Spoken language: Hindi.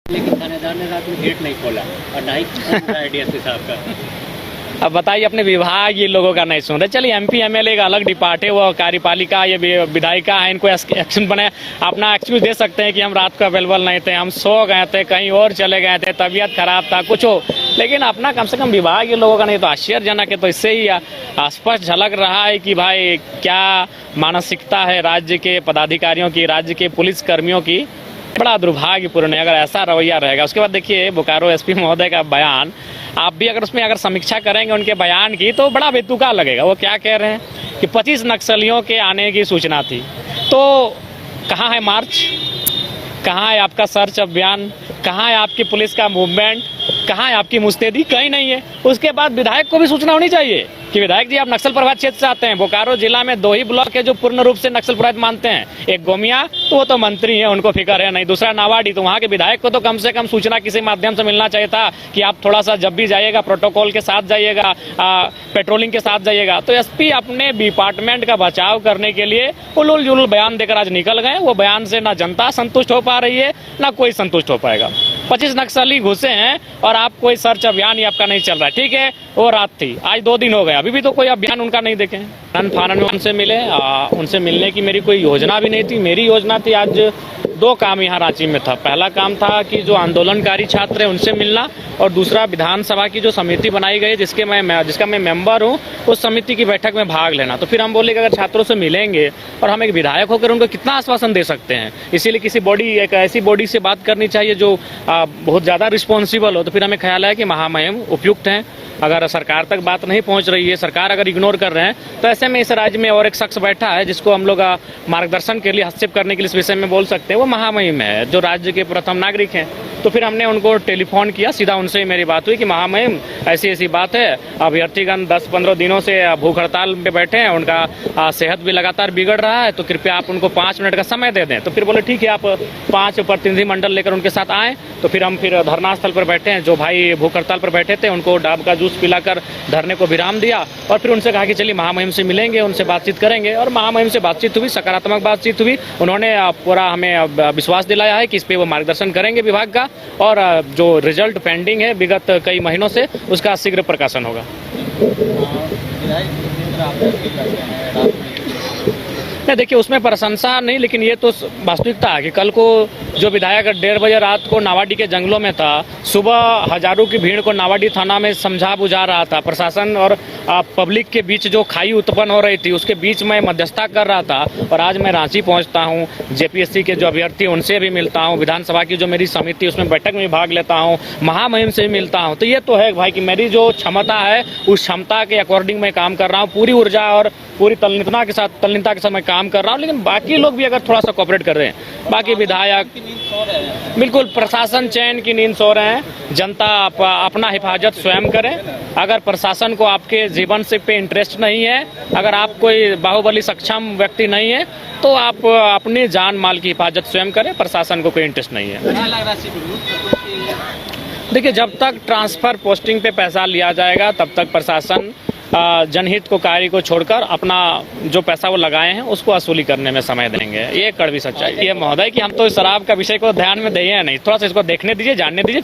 लेकिन थानेदार ने रात में गेट नहीं खोला और ना ही डीएसपी साहब का। अब बताइए, अपने विभाग ये लोगों का नहीं सुन रहे। चलिए एमपी एमएलए का अलग डिपार्ट है, वो कार्यपालिका ये विधायिका है, इनको एक्शन बने, अपना एक्सक्यूज दे सकते हैं कि हम रात को अवेलेबल नहीं थे, हम सो गए थे, कहीं और चले गए थे, तबीयत खराब था, कुछ हो, लेकिन अपना कम से कम विभाग ये लोगों का नहीं। तो आश्चर्यजनक है। तो इससे ही स्पष्ट झलक रहा है कि भाई क्या मानसिकता है राज्य के पदाधिकारियों की, राज्य के पुलिस कर्मियों की। बड़ा दुर्भाग्यपूर्ण है अगर ऐसा रवैया रहेगा। उसके बाद देखिए बोकारो एसपी महोदय का बयान, आप भी अगर उसमें अगर समीक्षा करेंगे उनके बयान की तो बड़ा बेतुका लगेगा। वो क्या कह रहे हैं कि 25 नक्सलियों के आने की सूचना थी। तो कहाँ है मार्च, कहाँ है आपका सर्च अभियान, कहाँ है आपकी पुलिस का मूवमेंट, कहाँ है आपकी मुस्तैदी? कहीं नहीं है। उसके बाद विधायक को भी सूचना होनी चाहिए कि विधायक जी आप नक्सल प्रभावित क्षेत्र से आते हैं। बोकारो जिला में 2 ही ब्लॉक है जो पूर्ण रूप से नक्सल प्रभावित मानते हैं, एक गोमिया, तो वो तो मंत्री है, उनको फिक्र है नहीं, दूसरा नावाडी। तो वहाँ के विधायक को तो कम से कम सूचना किसी माध्यम से मिलना चाहिए था कि आप थोड़ा सा जब भी जाइएगा प्रोटोकॉल के साथ जाइएगा, पेट्रोलिंग के साथ जाइएगा। तो एसपी अपने डिपार्टमेंट का बचाव करने के लिए उलूल जुलूल बयान देकर आज निकल गए। वो बयान से ना जनता संतुष्ट हो पा रही है, ना कोई संतुष्ट हो पाएगा। 25 नक्सली घुसे हैं और आप कोई सर्च अभियान ही आपका नहीं चल रहा है। ठीक है, वो रात थी, आज 2 दिन हो गए, अभी भी तो कोई अभियान उनका नहीं देखे। फानन में उनसे मिले, उनसे मिलने की मेरी कोई योजना भी नहीं थी। मेरी योजना थी आज 2 काम यहाँ रांची में था। पहला काम था कि जो आंदोलनकारी छात्र हैं उनसे मिलना, और दूसरा विधानसभा की जो समिति बनाई गई जिसका मैं मेंबर हूँ, उस समिति की बैठक में भाग लेना। तो फिर हम बोले कि अगर छात्रों से मिलेंगे और हम एक विधायक होकर उनको कितना आश्वासन दे सकते हैं, इसीलिए किसी एक ऐसी बॉडी से बात करनी चाहिए जो बहुत ज़्यादा रिस्पॉन्सिबल हो। तो फिर हमें ख्याल आया कि महामहिम उपयुक्त हैं। अगर सरकार तक बात नहीं पहुंच रही है, सरकार अगर इग्नोर कर रहे हैं, तो ऐसे में इस राज्य में और एक शख्स बैठा है जिसको हम लोग मार्गदर्शन के लिए, हस्तक्षेप करने के लिए इस विषय में बोल सकते हैं, वो महामहिम है जो राज्य के प्रथम नागरिक हैं। तो फिर हमने उनको टेलीफोन किया, सीधा उनसे ही मेरी बात हुई कि महामहिम ऐसी ऐसी बात है, अभ्यर्थीगण 10-15 दिनों से भूख हड़ताल पे बैठे हैं, उनका सेहत भी लगातार बिगड़ रहा है, तो कृपया आप उनको 5 मिनट का समय दे दें। तो फिर बोले ठीक है, आप 5 प्रतिनिधि मंडल लेकर उनके साथ आए। तो फिर हम धरना स्थल पर बैठे हैं, जो भाई भूख हड़ताल पर बैठे थे उनको डाब का जूस पिलाकर धरने को विराम दिया, और फिर उनसे कहा कि चलिए महामहिम से मिलेंगे, उनसे बातचीत करेंगे। और महामहिम से बातचीत हुई, सकारात्मक बातचीत हुई। उन्होंने पूरा हमें विश्वास दिलाया है कि इस पे वो मार्गदर्शन करेंगे विभाग का, और जो रिजल्ट पेंडिंग है विगत कई महीनों से, उसका शीघ्र प्रकाशन होगा। नहीं देखिए, उसमें प्रशंसा नहीं, लेकिन ये तो वास्तविकता है कि कल को जो विधायक 1:30 बजे रात को नावाडी के जंगलों में था, सुबह हजारों की भीड़ को नावाडी थाना में समझा बुझा रहा था, प्रशासन और पब्लिक के बीच जो खाई उत्पन्न हो रही थी उसके बीच में मध्यस्थता कर रहा था। और आज मैं रांची पहुंचता हूं, जेपीएससी के जो अभ्यर्थी उनसे भी मिलता हूं, विधानसभा की जो मेरी समिति उसमें बैठक में भाग लेता हूँ, महामहिम से भी मिलता हूँ। तो ये तो है भाई कि मेरी जो क्षमता है उस क्षमता के अकॉर्डिंग मैं काम कर रहा हूँ, पूरी ऊर्जा और पूरी तल्लीनता के साथ मैं काम कर रहा हूँ। लेकिन बाकी लोग भी अगर थोड़ा सा कोऑपरेट कर रहे हैं, बाकी विधायक बिल्कुल, प्रशासन चैन की नींद सो रहे हैं। जनता अपना हिफाजत स्वयं करें। अगर प्रशासन को आपके जीवन से पे इंटरेस्ट नहीं है, अगर आप कोई बाहुबली सक्षम व्यक्ति नहीं है, तो आप अपनी जान माल की हिफाजत स्वयं करें। प्रशासन को कोई इंटरेस्ट नहीं है। देखिए, जब तक ट्रांसफर पोस्टिंग पे पैसा लिया जाएगा तब तक प्रशासन जनहित को कार्य को छोड़कर अपना जो पैसा वो लगाए हैं उसको वसूली करने में समय देंगे। ये कड़वी सच्चाई है महोदय कि हम तो शराब का विषय को ध्यान में दिए नहीं, थोड़ा सा इसको देखने दीजिए, जानने दीजिए।